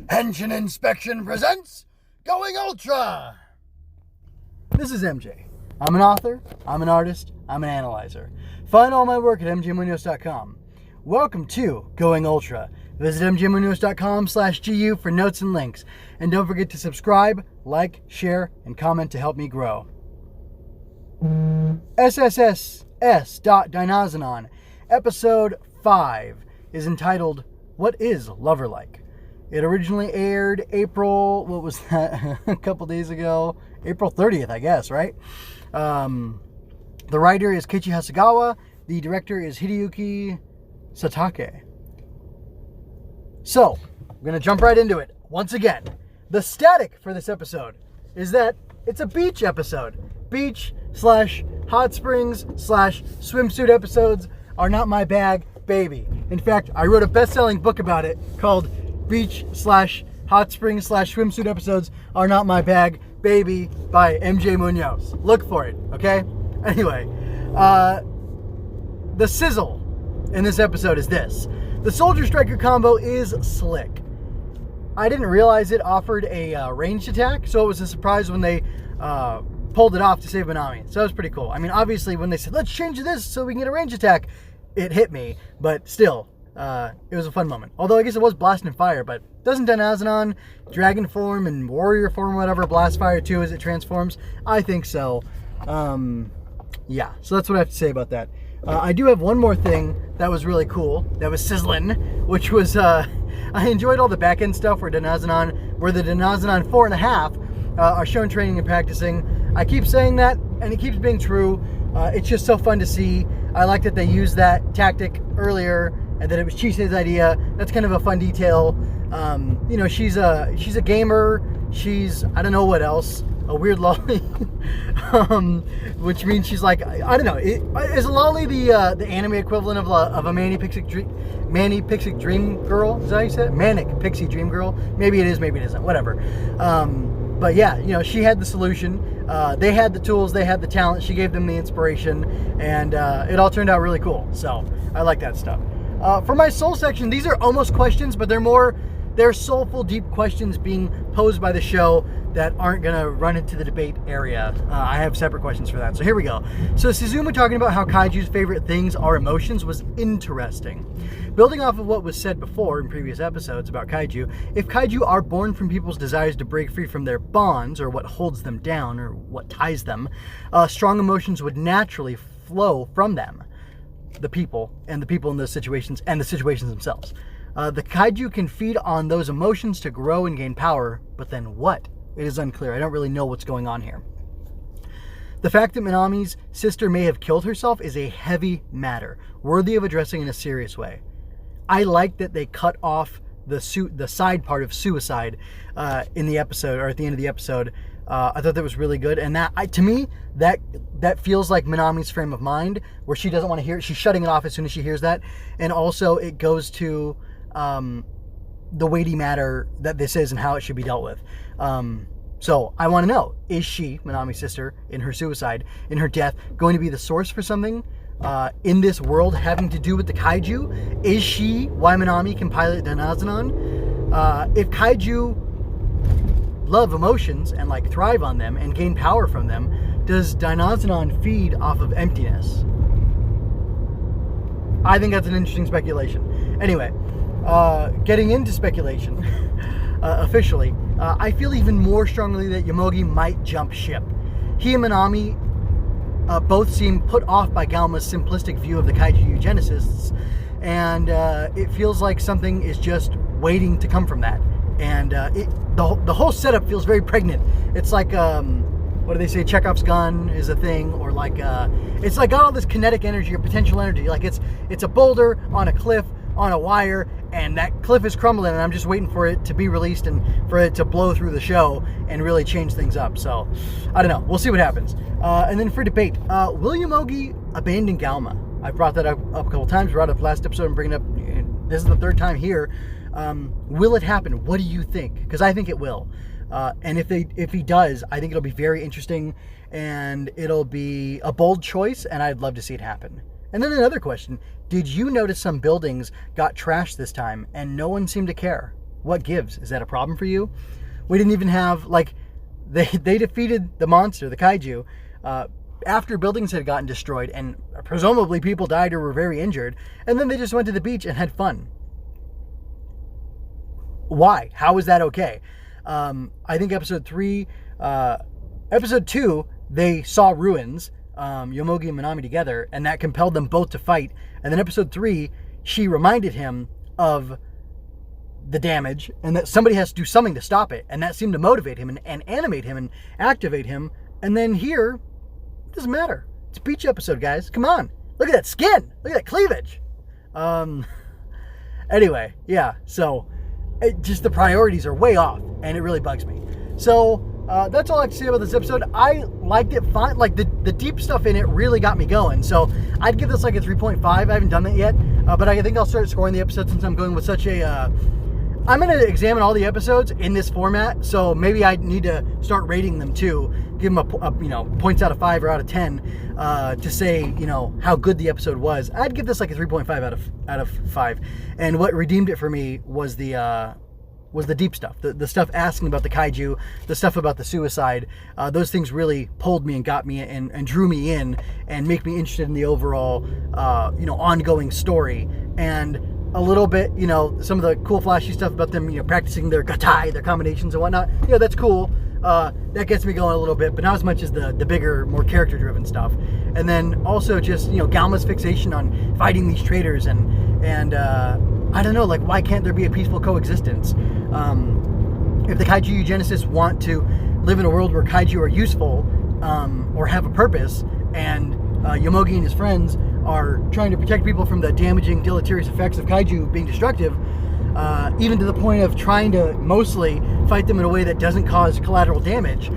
Henshin Inspection presents Going Ultra! This is MJ. I'm an author, I'm an artist, I'm an analyzer. Find all my work at mjmunoz.com. Welcome to Going Ultra. Visit mjmunoz.com/gu for notes and links. And don't forget to subscribe, like, share, and comment to help me grow. SSSS.Dynazenon, Episode 5, is entitled, What is Lover Like? It originally aired April, what was that, a couple days ago? April 30th, I guess, right? The writer is Keiichi Hasegawa. The director is Hideyuki Satake. So, I'm going to jump right into it. Once again, the static for this episode is that it's a beach episode. Beach/hot springs/swimsuit episodes are not my bag, baby. In fact, I wrote a best-selling book about it called Beach/hot springs/swimsuit episodes are not my bag, baby, by MJ Munoz. Look for it, okay? Anyway, the sizzle in this episode is this. The Soldier Striker combo is slick. I didn't realize it offered a ranged attack, so it was a surprise when they pulled it off to save Minami. So that was pretty cool. I mean, obviously, when they said, let's change this so we can get a ranged attack, it hit me, but still, it was a fun moment. Although I guess it was blasting fire, but doesn't Dynazenon dragon form and warrior form, whatever, blast fire too as it transforms? I think so. Yeah, so that's what I have to say about that. I do have one more thing that was really cool, that was sizzling, which was, I enjoyed all the backend stuff where the Dynazenon Four-and-a-Half are shown training and practicing. I keep saying that, and it keeps being true. It's just so fun to see. I like that they used that tactic earlier, and that it was Chise's idea. That's kind of a fun detail. You know, she's a gamer. She's, I don't know what else, a weird lolly, which means she's like, I don't know. Is a lolly the anime equivalent of a Manic Pixie Dream Girl? Is that how you say it? Manic Pixie Dream Girl? Maybe it is, maybe it isn't. Whatever. But yeah, you know, she had the solution. They had the tools, they had the talent. She gave them the inspiration, and it all turned out really cool. So I like that stuff. For my soul section, these are almost questions, but they're soulful, deep questions being posed by the show that aren't going to run into the debate area. I have separate questions for that. So here we go. So Sizumu talking about how kaiju's favorite things are emotions was interesting. Building off of what was said before in previous episodes about kaiju, if kaiju are born from people's desires to break free from their bonds, or what holds them down, or what ties them, strong emotions would naturally flow from them. The people in those situations, and the situations themselves. The kaiju can feed on those emotions to grow and gain power, but then what? It is unclear. I don't really know what's going on here. The fact that Minami's sister may have killed herself is a heavy matter, worthy of addressing in a serious way. I like that they cut off the side part of suicide in the episode, or at the end of the episode. I thought that was really good, and to me, that feels like Minami's frame of mind, where she doesn't want to hear it. She's shutting it off as soon as she hears that, and also it goes to the weighty matter that this is and how it should be dealt with. So I want to know, is she, Minami's sister, in her suicide, in her death, going to be the source for something in this world having to do with the kaiju? Is she why Minami can pilot Dynazenon? If kaiju love emotions and like thrive on them and gain power from them, does Dynazenon feed off of emptiness? I think that's an interesting speculation. Anyway, getting into speculation officially, I feel even more strongly that Yomogi might jump ship. He and Minami both seem put off by Gauma's simplistic view of the kaiju eugenicists, and it feels like something is just waiting to come from that. And the whole setup feels very pregnant. It's like, what do they say, Chekhov's gun is a thing, or like, it's like got all this kinetic energy or potential energy. Like it's a boulder on a cliff, on a wire, and that cliff is crumbling, and I'm just waiting for it to be released and for it to blow through the show and really change things up. So, I don't know. We'll see what happens. And then for debate, will Yomogi abandon Gauma? I brought that up a couple times. Brought it up last episode. I'm bringing it up. This is the third time here. Will it happen? What do you think? Because I think it will. And if he does, I think it'll be very interesting, and it'll be a bold choice, and I'd love to see it happen. And then another question, did you notice some buildings got trashed this time and no one seemed to care? what gives? Is that a problem for you? We didn't even have, like, they defeated the monster, the kaiju, after buildings had gotten destroyed and presumably people died or were very injured, and then they just went to the beach and had fun. Why? How is that okay? I think episode 2, they saw ruins, Yomogi and Minami together, and that compelled them both to fight. And then episode 3, she reminded him of the damage and that somebody has to do something to stop it. And that seemed to motivate him and animate him and activate him. And then here, it doesn't matter. It's a beach episode, guys. Come on. Look at that skin. Look at that cleavage. Anyway, yeah. So just the priorities are way off and it really bugs me. So that's all I have to say about this episode. I liked it fine. Like the deep stuff in it really got me going. So I'd give this like a 3.5. I haven't done that yet. But I think I'll start scoring the episode since I'm going with such a... I'm going to examine all the episodes in this format, so maybe I need to start rating them too. Give them a points out of 5 or out of 10 to say, how good the episode was. I'd give this like a 3.5 out of 5. And what redeemed it for me was the deep stuff, the stuff asking about the kaiju, the stuff about the suicide. Those things really pulled me and got me and drew me in and make me interested in the overall, ongoing story. And a little bit, some of the cool flashy stuff about them, practicing their gatai, their combinations and whatnot. That's cool. That gets me going a little bit, but not as much as the bigger, more character-driven stuff. And then also just, Gauma's fixation on fighting these traitors and I don't know, like, why can't there be a peaceful coexistence? If the kaiju eugenicists want to live in a world where kaiju are useful or have a purpose, and Yomogi and his friends are trying to protect people from the damaging, deleterious effects of kaiju being destructive, even to the point of trying to mostly fight them in a way that doesn't cause collateral damage,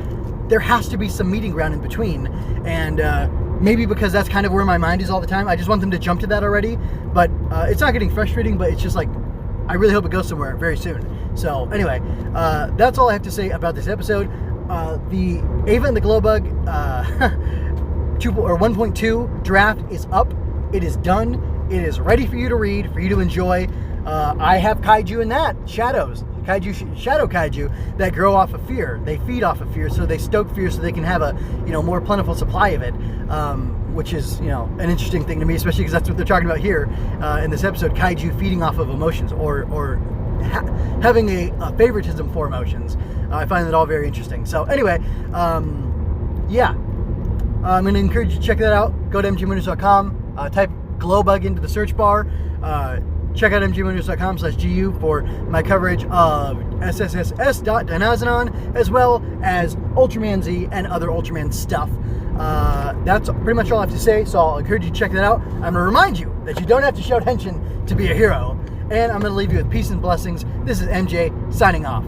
there has to be some meeting ground in between. And maybe because that's kind of where my mind is all the time, I just want them to jump to that already. But it's not getting frustrating, but it's just like, I really hope it goes somewhere very soon. So anyway, that's all I have to say about this episode. The Ava and the Glowbug 1.2 draft is up. It is done. It is ready for you to read, for you to enjoy. I have kaiju in that. Shadow kaiju that grow off of fear. They feed off of fear, so they stoke fear so they can have a more plentiful supply of it, which is an interesting thing to me, especially because that's what they're talking about here in this episode, kaiju feeding off of emotions or having a favoritism for emotions. I find that all very interesting. So anyway, yeah. I'm going to encourage you to check that out. Go to mgmooners.com, type Glowbug into the search bar. Check out mgmooners.com/GU for my coverage of SSSS.Dynazenon, as well as Ultraman Z and other Ultraman stuff. That's pretty much all I have to say, so I'll encourage you to check that out. I'm going to remind you that you don't have to shout Henshin to be a hero. And I'm going to leave you with peace and blessings. This is MJ signing off.